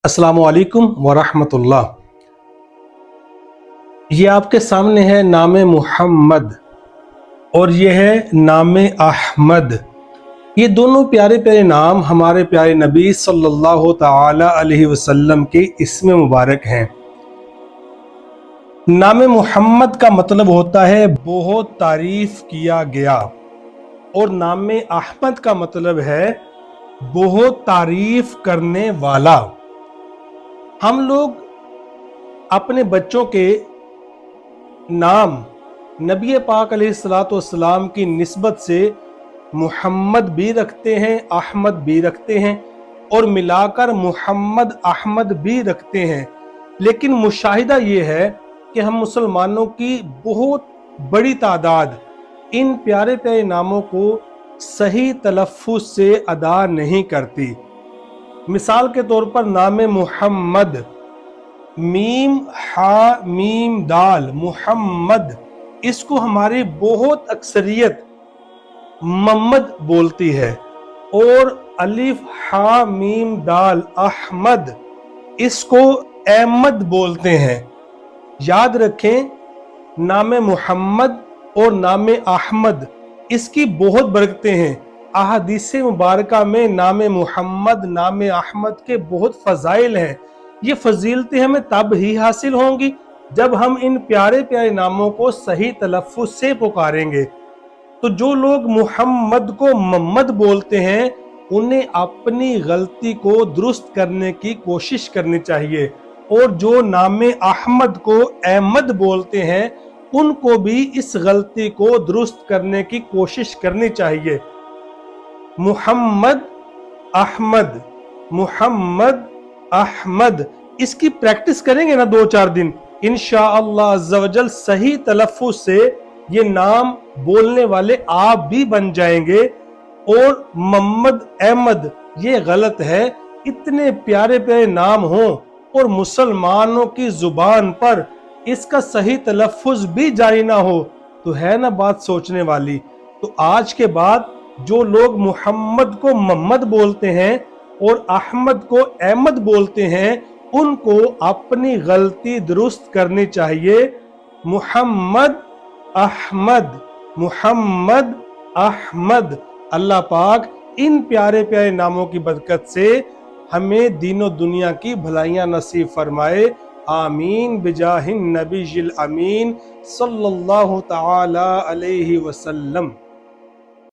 अस्सलाम वालेकुम वरहमत उल्लाह। ये आपके सामने है नाम मुहम्मद और ये है नाम अहमद। ये दोनों प्यारे प्यारे नाम हमारे प्यारे नबी सल्लल्लाहु ताला अलैहि वसल्लम के इस्म मुबारक हैं। नाम मुहम्मद का मतलब होता है बहुत तारीफ किया गया और नाम अहमद का मतलब है बहुत तारीफ करने वाला। हम लोग अपने बच्चों के नाम नबी पाक अलैहिस्सलाम की निस्बत से मुहम्मद भी रखते हैं, अहमद भी रखते हैं और मिलाकर मुहम्मद अहमद भी रखते हैं। लेकिन मुशाहिदा ये है कि हम मुसलमानों की बहुत बड़ी तादाद इन प्यारे प्यारे नामों को सही तलफ़्फ़ुज़ से अदा नहीं करती। मिसाल के तौर पर नाम मुहम्मद, मीम हा मीम दाल मुहम्मद, इसको हमारी बहुत अक्सरियत मोहम्मद बोलती है और अलिफ हा मीम दाल अहमद, इसको अहमद बोलते हैं। याद रखें, नाम मुहम्मद और नाम अहमद इसकी बहुत बरकतें हैं। अहादीस मुबारका में नाम मुहम्मद नाम अहमद के बहुत फ़ज़ाइल हैं। ये फजीलतें हमें तब ही हासिल होंगी जब हम इन प्यारे प्यारे नामों को सही तलफ़्फ़ुज़ से पुकारेंगे। तो जो लोग मुहम्मद को मोहम्मद बोलते हैं उन्हें अपनी गलती को दुरुस्त करने की कोशिश करनी चाहिए, और जो नाम अहमद को अहमद बोलते हैं उनको भी इस गलती को दुरुस्त करने की कोशिश करनी चाहिए। मुहम्मद अहमद, मुहम्मद अहमद, इसकी प्रैक्टिस करेंगे ना 2-4 दिन, इंशाअल्लाह अज़्ज़ा वजल सही तलफ़्फ़ुज़ से ये नाम बोलने वाले आप भी बन जाएंगे। और मोहम्मद अहमद ये गलत है। इतने प्यारे प्यारे नाम हों और मुसलमानों की जुबान पर इसका सही तलफ़्फ़ुज़ भी जारी ना हो तो है ना बात सोचने वाली। तो आज के बाद जो लोग मुहम्मद को मोहम्मद बोलते हैं और अहमद को अहमद बोलते हैं उनको अपनी गलती दुरुस्त करनी चाहिए। मुहम्मद अहमद, मुहम्मद अहमद। अल्लाह पाक इन प्यारे प्यारे नामों की बरकत से हमें दीनो दुनिया की भलाइयां नसीब फरमाए। आमीन बिजाहिन नबीजिल अमीन सल्लल्लाहु ताला अलैहि वसल्लम।